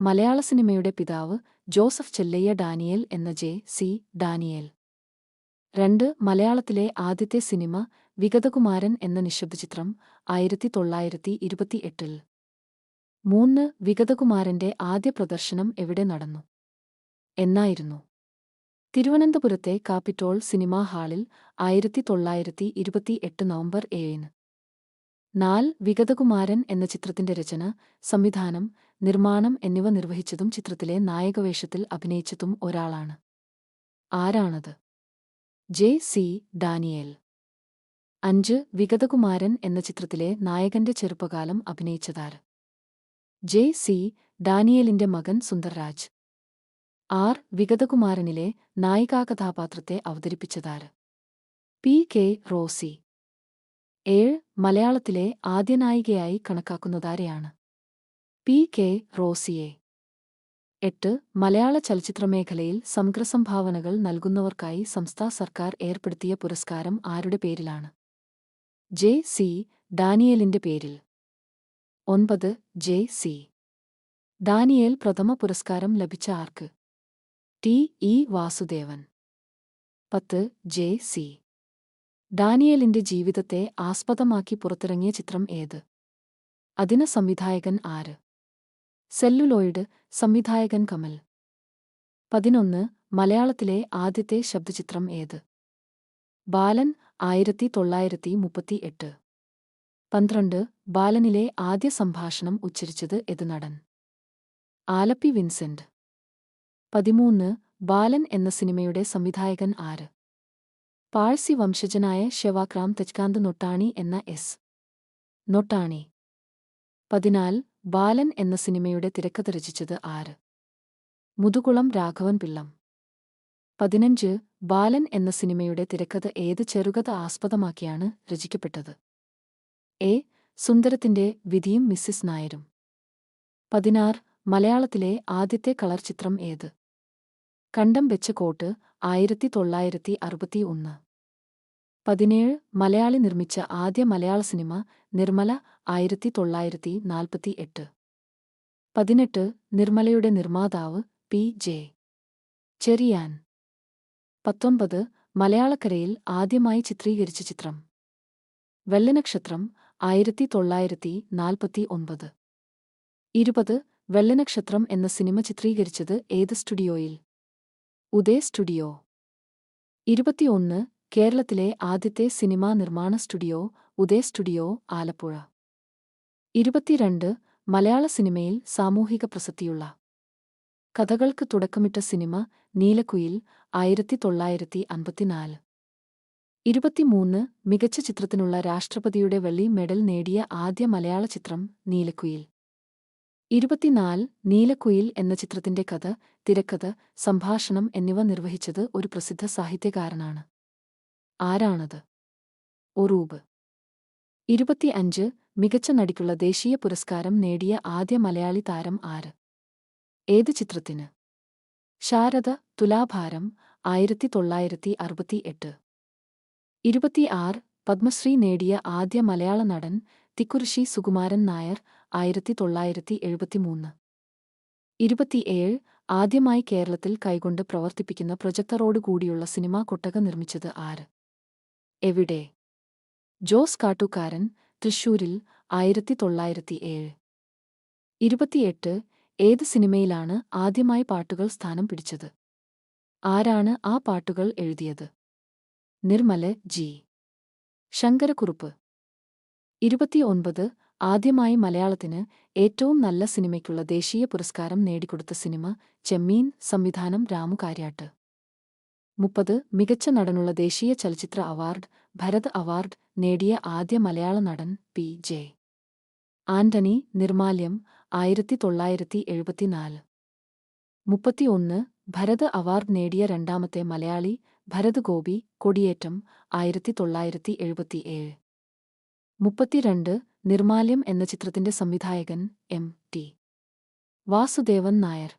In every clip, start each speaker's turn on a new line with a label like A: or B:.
A: മലയാള സിനിമയുടെ പിതാവ് Joseph Chellaiah Daniel എന്ന ജെ.സി. ഡാനിയേൽ. 2. മലയാളത്തിലെ ആദ്യത്തെ സിനിമ വിഗതകുമാരൻ എന്ന നിശബ്ദചിത്രം 1928. 3. വിഗതകുമാരന്റെ ആദ്യ പ്രദർശനം എവിടെ നടന്നു? എന്നായിരുന്നു? തിരുവനന്തപുരത്തെ കാപ്പിറ്റോൾ സിനിമാ ഹാളിൽ 1928 നവംബർ 7. 4. വിഗതകുമാരൻ എന്ന ചിത്രത്തിന്റെ രചന, സംവിധാനം, നിർമ്മാണം എന്നിവ നിർവഹിച്ചതും ചിത്രത്തിലെ നായകവേഷത്തിൽ അഭിനയിച്ചതും ഒരാളാണ്. ആരാണത്? ജെ.സി. ഡാനിയേൽ. 5. വിഗതകുമാരൻ എന്ന ചിത്രത്തിലെ നായകന്റെ ചെറുപ്പകാലം അഭിനയിച്ചതാര്? ജെ.സി. ഡാനിയേലിന്റെ മകൻ സുന്ദർരാജ്. 6. വിഗതകുമാരനിലെ നായികാകഥാപാത്രത്തെ അവതരിപ്പിച്ചതാര്? പി.കെ. റോസി. 7. മലയാളത്തിലെ ആദ്യ നായികയായി കണക്കാക്കുന്നതാരെയാണ്? പി.കെ. റോസിയെ. 8. മലയാള ചലച്ചിത്രമേഖലയിൽ സമഗ്രസംഭാവനകൾ നൽകുന്നവർക്കായി സംസ്ഥാന സർക്കാർ ഏർപ്പെടുത്തിയ പുരസ്കാരം ആരുടെ പേരിലാണ്? ജെ.സി. ഡാനിയേലിന്റെ പേരിൽ. 9. ജെ.സി. ഡാനിയേൽ പ്രഥമ പുരസ്കാരം ലഭിച്ച ആർക്ക്? ടി.ഇ. വാസുദേവൻ. 10. ജെ.സി. ഡാനിയേലിന്റെ ജീവിതത്തെ ആസ്പദമാക്കി പുറത്തിറങ്ങിയ ചിത്രം ഏത്? അതിന് സംവിധായകൻ ആര്? സെല്ലുലോയിഡ്. സംവിധായകൻ കമൽ. 11. മലയാളത്തിലെ ആദ്യത്തെ ശബ്ദചിത്രം ഏത്? ബാലൻ 1938. 12. ബാലനിലെ ആദ്യ സംഭാഷണം ഉച്ചരിച്ചത് ഏത് നടൻ? ആലപ്പി വിൻസെന്റ്. 13. ബാലൻ എന്ന സിനിമയുടെ സംവിധായകൻ ആര്? പാഴ്സി വംശജനായ ശെവാക്രാം തെജ്കാന്ത് നൊട്ടാണി എന്ന എസ്. നൊട്ടാണി. 14. ബാലൻ എന്ന സിനിമയുടെ തിരക്കഥ രചിച്ചത് ആര്? മുതുകുളം രാഘവൻ പിള്ളം. 15. ബാലൻ എന്ന സിനിമയുടെ തിരക്കഥ ഏത് ചെറുകഥ ആസ്പദമാക്കിയാണ് രചിക്കപ്പെട്ടത്? എ. സുന്ദരത്തിന്റെ വിധിയും മിസ്സിസ് നായരും. 16. മലയാളത്തിലെ ആദ്യത്തെ കളർ ചിത്രം ഏത്? കണ്ടം വെച്ച കോട്ട് 1961. 17. മലയാളി നിർമ്മിച്ച ആദ്യ മലയാള സിനിമ നിർമ്മല 1948. 18. നിർമ്മലയുടെ നിർമ്മാതാവ് പി. ജെ. ചെറിയാൻ. 19. മലയാളക്കരയിൽ ആദ്യമായി ചിത്രീകരിച്ച ചിത്രം? വെള്ളനക്ഷത്രം 1949. 20. വെള്ളനക്ഷത്രം എന്ന സിനിമ ചിത്രീകരിച്ചത് ഏത് സ്റ്റുഡിയോയിൽ? ഉദയ് സ്റ്റുഡിയോ. 21. കേരളത്തിലെ ആദ്യത്തെ സിനിമാ നിർമ്മാണ സ്റ്റുഡിയോ ഉദയ് സ്റ്റുഡിയോ, ആലപ്പുഴ. 22. മലയാള സിനിമയിൽ സാമൂഹിക പ്രസക്തിയുള്ള കഥകൾക്ക് തുടക്കമിട്ട സിനിമ നീലക്കുയിൽ 1954. 23. മികച്ച ചിത്രത്തിനുള്ള രാഷ്ട്രപതിയുടെ വെള്ളി മെഡൽ നേടിയ ആദ്യ മലയാള ചിത്രം നീലക്കുയിൽ. 24. നീലക്കുയിൽ എന്ന ചിത്രത്തിന്റെ കഥ, തിരക്കഥ, സംഭാഷണം എന്നിവ നിർവഹിച്ചത് ഒരു പ്രസിദ്ധ സാഹിത്യകാരനാണ്. ആരാണത്? ഒറൂബ്. 25. മികച്ച നടിക്കുള്ള ദേശീയ പുരസ്കാരം നേടിയ ആദ്യ മലയാളി താരം ആര്? ഏത് ചിത്രത്തിന്? ശാരദ. തുലാഭാരം 1968. 26. പത്മശ്രീ നേടിയ ആദ്യ മലയാള നടൻ തിക്കുറിശ്ശി സുകുമാരൻ നായർ 1973. 27. ആദ്യമായി കേരളത്തിൽ കൈകൊണ്ട് പ്രവർത്തിപ്പിക്കുന്ന പ്രൊജക്ടറോടുകൂടിയുള്ള സിനിമാ കൊട്ടക നിർമ്മിച്ചത് ആര്? എവിടെ? ജോസ് കാട്ടൂക്കാരൻ, തൃശൂരിൽ 1907. 28. ഏത് സിനിമയിലാണ് ആദ്യമായി പാട്ടുകൾ സ്ഥാനം പിടിച്ചത്? ആരാണ് ആ പാട്ടുകൾ എഴുതിയത്? നിർമ്മല ജി. ശങ്കരക്കുറുപ്പ്. 29. ആദ്യമായി മലയാളത്തിന് ഏറ്റവും നല്ല സിനിമയ്ക്കുള്ള ദേശീയ പുരസ്കാരം നേടിക്കൊടുത്ത സിനിമ ചെമ്മീൻ. സംവിധാനം രാമു കാര്യാട്ട്. 30. മികച്ച നടനുള്ള ദേശീയ ചലച്ചിത്ര അവാർഡ് ഭരത് അവാർഡ് നേടിയ ആദ്യ മലയാള നടൻ പി. ജെ. ആന്റണി. നിർമാല്യം 1974. 31. ഭരത് അവാർഡ് നേടിയ രണ്ടാമത്തെ മലയാളി ഭരത് ഗോപി. കൊടിയേറ്റം 1977. 32. നിർമാല്യം എന്ന ചിത്രത്തിന്റെ സംവിധായകൻ എം. ടി. വാസുദേവൻ നായർ.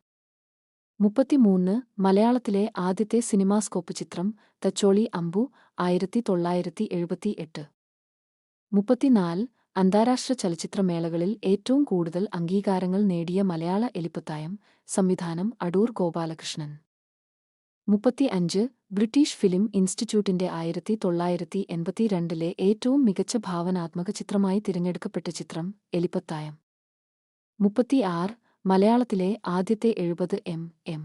A: 33. മലയാളത്തിലെ ആദ്യത്തെ സിനിമാസ്കോപ്പ് ചിത്രം തച്ചോളി അമ്പു 1978. 34. അന്താരാഷ്ട്ര ചലച്ചിത്രമേളകളിൽ ഏറ്റവും കൂടുതൽ അംഗീകാരങ്ങൾ നേടിയ മലയാള എലിപ്പത്തായം. സംവിധാനം അടൂർ ഗോപാലകൃഷ്ണൻ. 35 ബ്രിട്ടീഷ് ഫിലിം ഇൻസ്റ്റിറ്റ്യൂട്ടിന്റെ 1982 ഏറ്റവും മികച്ച ഭാവനാത്മക ചിത്രമായി തിരഞ്ഞെടുക്കപ്പെട്ട ചിത്രം എലിപ്പത്തായം. 36 മലയാളത്തിലെ ആദ്യത്തെ 70 mm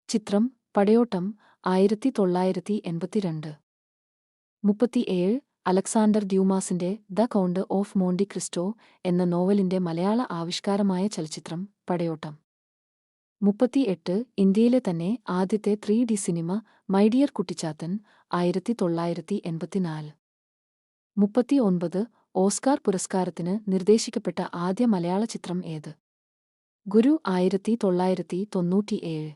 A: ചിത്രം പടയോട്ടം 1982. 37 അലക്സാണ്ടർ ഡ്യൂമാസിന്റെ the count of Monte Cristo എന്ന നോവലിന്റെ മലയാള ആവിഷ്കാരമായ ചലച്ചിത്രം പടയോട്ടം. 38 ഇന്ത്യയിലെ തന്നെ ആദ്യത്തെ 3D cinema my dear Kuttichathan 1984. 39 Oscar പുരസ്കാരത്തിന് നിർദ്ദേശിക്കപ്പെട്ട ആദ്യ മലയാള ചിത്രം ഏത്? ഗുരു 1997.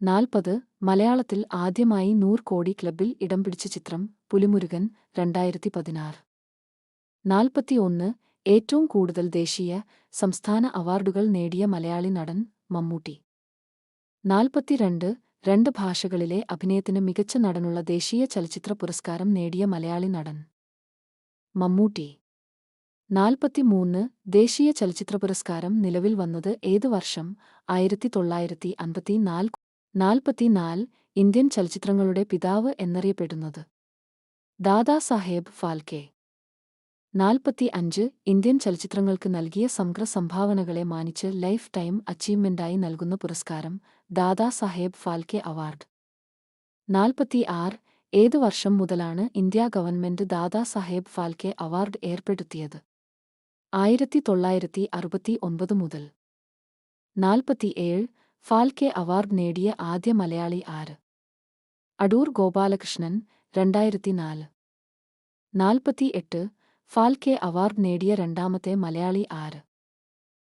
A: 40 മലയാളത്തിൽ ആദ്യമായി 100 കോടി ക്ലബ്ബിൽ ഇടം പിടിച്ച ചിത്രം പുലിമുരുകൻ 2016. 41 ഏറ്റവും കൂടുതൽ ദേശീയ, സംസ്ഥാന അവാർഡുകൾ നേടിയ മലയാളി നടൻ മമ്മൂട്ടി. 42 രണ്ട് ഭാഷകളിലെ അഭിനയത്തിന് മികച്ച നടനുള്ള ദേശീയ ചലച്ചിത്ര പുരസ്കാരം നേടിയ മലയാളി നടൻ മമ്മൂട്ടി. 43 ദേശീയ ചലച്ചിത്ര പുരസ്കാരം നിലവിൽ വന്നത് ഏത് വർഷം? 1954. 44 ഇന്ത്യൻ ചലച്ചിത്രങ്ങളുടെ പിതാവ് എന്നറിയപ്പെടുന്നത് ദാദാസാഹേബ് ഫാൽക്കെ. 45 ഇന്ത്യൻ ചലച്ചിത്രങ്ങൾക്ക് നൽകിയ സമഗ്ര സംഭാവനകളെ മാനിച്ച് ലൈഫ് ടൈം അച്ചീവ്മെന്റായി നൽകുന്ന പുരസ്കാരം ദാദാസാഹേബ് ഫാൽക്കെ അവാർഡ്. 46 ഏത് വർഷം മുതലാണ് India government Dadasaheb Phalke award ഏർപ്പെടുത്തിയത്? 1969 മുതൽ. 47 ഫാൽക്കെ അവാർഡ് നേടിയ ആദ്യ മലയാളി ആര്? അടൂർ ഗോപാലകൃഷ്ണൻ 2004. 48 ഫാൽക്കെ അവാർഡ് നേടിയ രണ്ടാമത്തെ മലയാളി ആര്?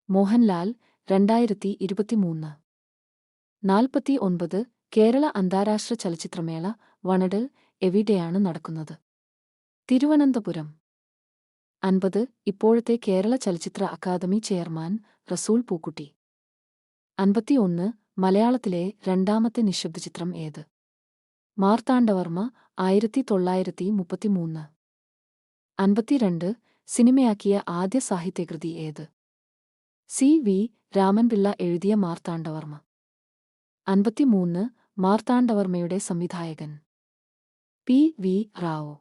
A: മോഹൻലാൽ 2023. 49 കേരള അന്താരാഷ്ട്ര ചലച്ചിത്രമേള വണഡൽ എവിടെയാണ് നടക്കുന്നത്? തിരുവനന്തപുരം. 50 ഇപ്പോഴത്തെ കേരള ചലച്ചിത്ര അക്കാദമി ചെയർമാൻ റസൂൽ പൂക്കുട്ടി. 51 മലയാളത്തിലെ രണ്ടാമത്തെ നിശബ്ദചിത്രം ഏത്? മാർത്താണ്ഡവർമ്മ 1933. 52 സിനിമയാക്കിയ ആദ്യ സാഹിത്യകൃതി ഏത്? CV രാമൻപിള്ള എഴുതിയ മാർത്താണ്ഡവർമ്മ. 53 മാർത്താണ്ഡവർമ്മയുടെ സംവിധായകൻ PV റാവു.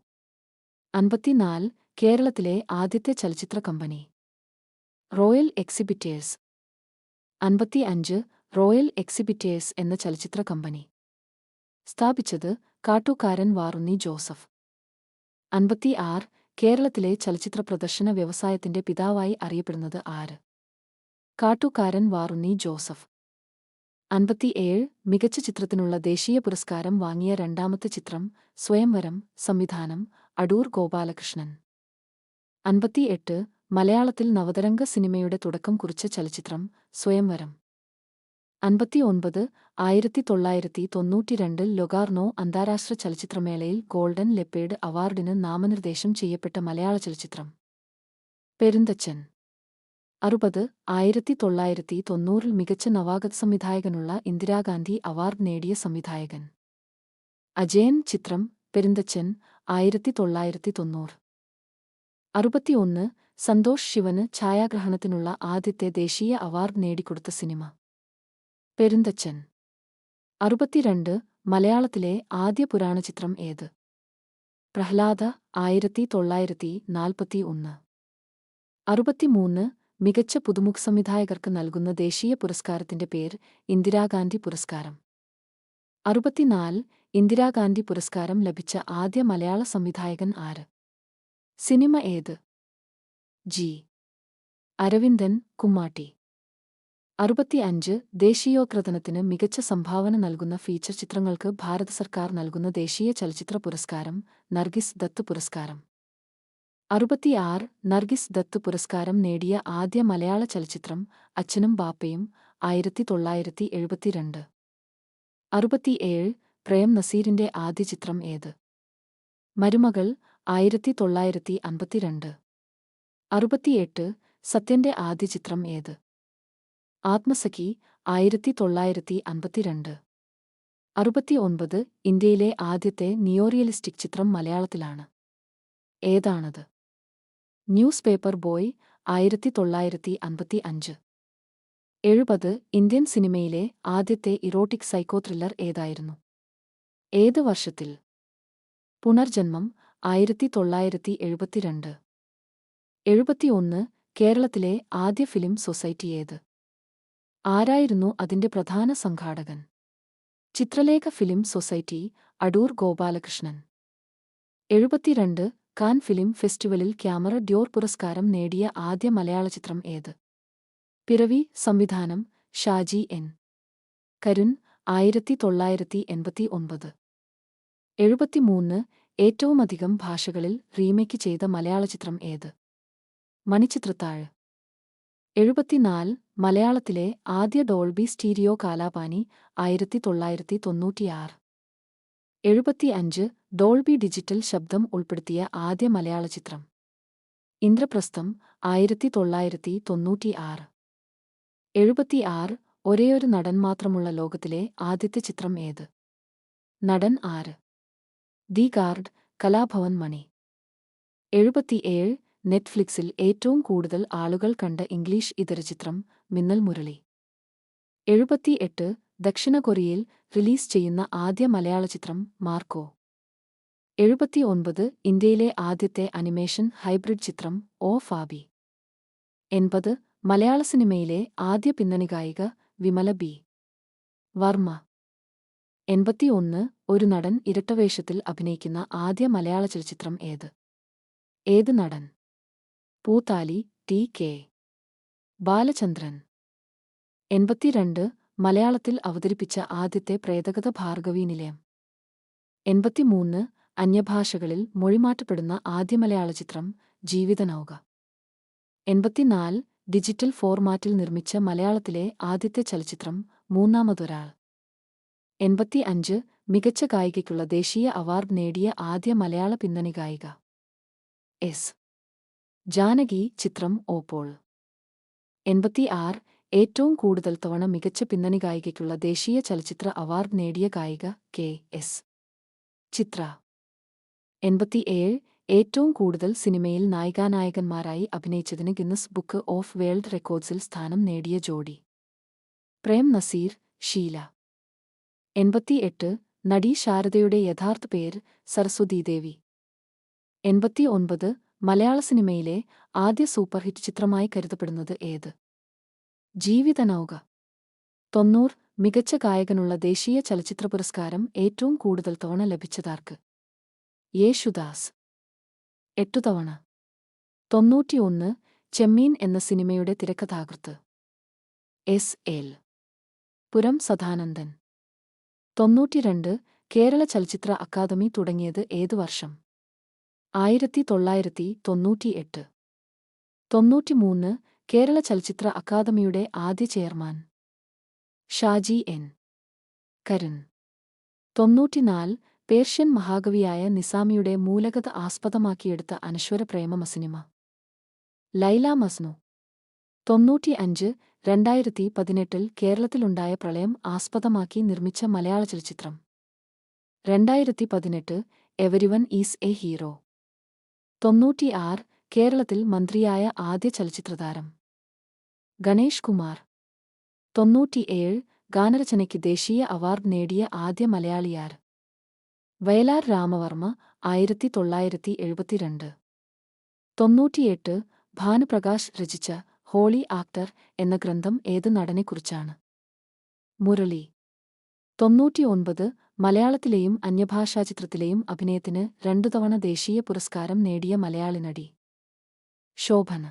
A: 54 കേരളത്തിലെ ആദ്യത്തെ ചലച്ചിത്ര company royal exhibitors. 55 royal exhibitors എന്ന ചലച്ചിത്ര കമ്പനി സ്ഥാപിച്ചത് കാട്ടൂക്കാരൻ വാറുണ്ണി ജോസഫ്. 56 കേരളത്തിലെ ചലച്ചിത്ര പ്രദർശന വ്യവസായത്തിന്റെ പിതാവായി അറിയപ്പെടുന്നത് ആര്? കാട്ടൂക്കാരൻ വാറുണ്ണി ജോസഫ്. 57 മികച്ച ചിത്രത്തിനുള്ള ദേശീയ പുരസ്കാരം വാങ്ങിയ രണ്ടാമത്തെ ചിത്രം സ്വയംവരം. സംവിധാനം അടൂർ ഗോപാലകൃഷ്ണൻ. 58 മലയാളത്തിൽ നവതരംഗ സിനിമയുടെ തുടക്കം കുറിച്ച ചലച്ചിത്രം സ്വയംവരം. 59 1992 ലൊകാർനോ അന്താരാഷ്ട്ര ചലച്ചിത്രമേളയിൽ ഗോൾഡൻ ലെപ്പേഡ് അവാർഡിന് നാമനിർദ്ദേശം ചെയ്യപ്പെട്ട മലയാള ചലച്ചിത്രം പെരുന്തച്ചൻ. 60 1990 മികച്ച നവാഗത സംവിധായകനുള്ള ഇന്ദിരാഗാന്ധി അവാർഡ് നേടിയ സംവിധായകൻ അജയൻ. ചിത്രം പെരുന്തച്ചൻ 1990. 61 സന്തോഷ് ശിവന് ഛായാഗ്രഹണത്തിനുള്ള ആദ്യത്തെ ദേശീയ അവാർഡ് നേടിക്കൊടുത്ത സിനിമ പെരുന്തച്ചൻ. 62 മലയാളത്തിലെ ആദ്യ പുരാണചിത്രം ഏത്? പ്രഹ്ലാദ 1941. 63 മികച്ച പുതുമുഖ സംവിധായകർക്ക് നൽകുന്ന ദേശീയ പുരസ്കാരത്തിന്റെ പേര് ഇന്ദിരാഗാന്ധി പുരസ്കാരം. 64 ഇന്ദിരാഗാന്ധി പുരസ്കാരം ലഭിച്ച ആദ്യ മലയാള സംവിധായകൻ ആര്? സിനിമ ഏത്? G. അരവിന്ദൻ കുമ്മാട്ടി. 65 ദേശീയോദ്ഗ്രഥനത്തിന് മികച്ച സംഭാവന നൽകുന്ന ഫീച്ചർ ചിത്രങ്ങൾക്ക് ഭാരത സർക്കാർ നൽകുന്ന ദേശീയ ചലച്ചിത്ര പുരസ്കാരം നർഗിസ് ദത്ത് പുരസ്കാരം. 66 നർഗിസ് ദത്ത് പുരസ്കാരം നേടിയ ആദ്യ മലയാള ചലച്ചിത്രം അച്ഛനും ബാപ്പയും 1972. 67 പ്രേം നസീറിന്റെ ആദ്യ ചിത്രം ഏത്? മരുമകൾ 1952. 68 സത്യന്റെ ആദ്യ ചിത്രം ഏത്? ആത്മസഖി 1952. 69 ഇന്ത്യയിലെ ആദ്യത്തെ നിയോറിയലിസ്റ്റിക് ചിത്രം മലയാളത്തിലാണ്. ഏതാണത്? News paper boy 1955. 70 ഇന്ത്യൻ സിനിമയിലെ ആദ്യത്തെ ഇറോട്ടിക് സൈക്കോ ത്രില്ലർ ഏതായിരുന്നു? ഏത് വർഷത്തിൽ? പുനർജന്മം 1972. 71 കേരളത്തിലെ ആദ്യ ഫിലിം സൊസൈറ്റി ഏത്? ആരായിരുന്നു അതിന്റെ പ്രധാന സംഘാടകൻ? Chitralekha film society, Adoor Gopalakrishnan. 72 Cannes film ഫെസ്റ്റിവലിൽ ക്യാമറ ഡ്യോർ പുരസ്കാരം നേടിയ ആദ്യ മലയാള ചിത്രം ഏത്? പിറവി. സംവിധാനം ഷാജി എൻ. കരുൺ. 1989. 73 ഏറ്റവുമധികം ഭാഷകളിൽ റീമേക്ക് ചെയ്ത മലയാള ചിത്രം ഏത്? മണിച്ചിത്രത്താഴ്. 74 മലയാളത്തിലെ ആദ്യ Dolby stereo Kalapani 1996. 75 Dolby digital ശബ്ദം ഉൾപ്പെടുത്തിയ ആദ്യ മലയാള ചിത്രം? ഇന്ദ്രപ്രസ്ഥം 1996. 76 ഒരേയൊരു നടൻ മാത്രമുള്ള ലോകത്തിലെ ആദ്യത്തെ ചിത്രം ഏത്? നടൻ ആര്? The guard. കലാഭവൻ മണി. 77 നെറ്റ്ഫ്ലിക്സിൽ ഏറ്റവും കൂടുതൽ ആളുകൾ കണ്ട ഇംഗ്ലീഷ് ഇതര ചിത്രം മിന്നൽ മുരളി. 78 ദക്ഷിണ കൊറിയയിൽ റിലീസ് ചെയ്യുന്ന ആദ്യ മലയാള ചിത്രം മാർക്കോ. 79 ഇന്ത്യയിലെ ആദ്യത്തെ അനിമേഷൻ ഹൈബ്രിഡ് ചിത്രം ഓ ഫാബി. 80 മലയാള സിനിമയിലെ ആദ്യ പിന്നണി ഗായിക വിമല ബി. വർമ്മ. 81 ഒരു നടൻ ഇരട്ടവേഷത്തിൽ അഭിനയിക്കുന്ന ആദ്യ മലയാള ചലച്ചിത്രം ഏത്? ഏത് നടൻ? പൂത്താലി. ടി. കെ. ബാലചന്ദ്രൻ. 82 മലയാളത്തിൽ അവതരിപ്പിച്ച ആദ്യത്തെ പ്രേതകഥ ഭാർഗവീ നിലയം. 83 അന്യഭാഷകളിൽ മൊഴിമാറ്റപ്പെടുന്ന ആദ്യ മലയാള ചിത്രം ജീവിതനൗക. 84 ഡിജിറ്റൽ ഫോർമാറ്റിൽ നിർമ്മിച്ച മലയാളത്തിലെ ആദ്യത്തെ ചലച്ചിത്രം മൂന്നാമതൊരാൾ. 85 മികച്ച ഗായികയ്ക്കുള്ള ദേശീയ അവാർഡ് നേടിയ ആദ്യ മലയാള പിന്നണി ഗായിക? എസ്. ജാനകി. ചിത്രം ഓപ്പോൾ. 86 ഏറ്റവും കൂടുതൽ തവണ മികച്ച പിന്നണി ഗായികയ്ക്കുള്ള ദേശീയ ചലച്ചിത്ര അവാർഡ് നേടിയ ഗായിക? കെ. എസ്. ചിത്ര. 87 ഏറ്റവും കൂടുതൽ സിനിമയിൽ നായികാനായകന്മാരായി അഭിനയിച്ചതിന് ഗിന്നസ് ബുക്ക് ഓഫ് വേൾഡ് റെക്കോർഡ്സിൽ സ്ഥാനം നേടിയ ജോഡി? പ്രേം നസീർ. ഷീല. 88 നടി ശാരദയുടെ യഥാർത്ഥ പേര്? സരസ്വതീദേവി. 89 മലയാള സിനിമയിലെ ആദ്യ സൂപ്പർഹിറ്റ് ചിത്രമായി കരുതപ്പെടുന്നത് ഏത്? ജീവിതനൗക. 90 മികച്ച ഗായകനുള്ള ദേശീയ ചലച്ചിത്ര പുരസ്കാരം ഏറ്റവും കൂടുതൽ തവണ ലഭിച്ചതാർക്ക്? യേശുദാസ്. 8 തവണ. 91 ചെമ്മീൻ എന്ന സിനിമയുടെ തിരക്കഥാകൃത്ത്? എസ്. എൽ. പുരം സദാനന്ദൻ. 92 കേരള ചലച്ചിത്ര അക്കാദമി തുടങ്ങിയത് ഏതു വർഷം? 1998. 93 കേരള ചലച്ചിത്ര അക്കാദമിയുടെ ആദ്യ chairman? Shaji N. Karun. 94 Persian മഹാകവിയായ നിസാമിയുടെ മൂലകഥ ആസ്പദമാക്കിയെടുത്ത അനശ്വര പ്രേമ സിനിമ? ലൈല മജ്നു. 95 2018 കേരളത്തിലുണ്ടായ പ്രളയം ആസ്പദമാക്കി നിർമ്മിച്ച മലയാള ചലച്ചിത്രം? 2018 എവരിവൺ ഈസ് എ ഹീറോ. 96 കേരളത്തിൽ മന്ത്രിയായ ആദ്യ ചലച്ചിത്രതാരം? ഗണേഷ് കുമാർ. 97 ഗാനരചനയ്ക്ക് ദേശീയ അവാർഡ് നേടിയ ആദ്യ മലയാളിയാർ? വയലാർ രാമവർമ്മ. 1972. 98 ഭാനുപ്രകാശ് രചിച്ച ഹോളി ആക്ടർ എന്ന ഗ്രന്ഥം ഏത് നടനെക്കുറിച്ചാണ്? മുരളി. 99 മലയാളത്തിലെയും അന്യഭാഷാചിത്രത്തിലെയും അഭിനയത്തിന് 2 തവണ ദേശീയ പുരസ്കാരം നേടിയ മലയാളി നടി? ശോഭന.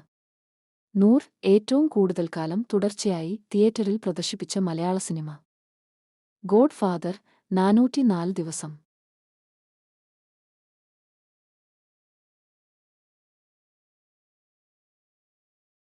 A: 100 ഏറ്റവും കൂടുതൽ കാലം തുടർച്ചയായി തിയേറ്ററിൽ പ്രദർശിപ്പിച്ച മലയാള സിനിമ? God father. 404 ദിവസം.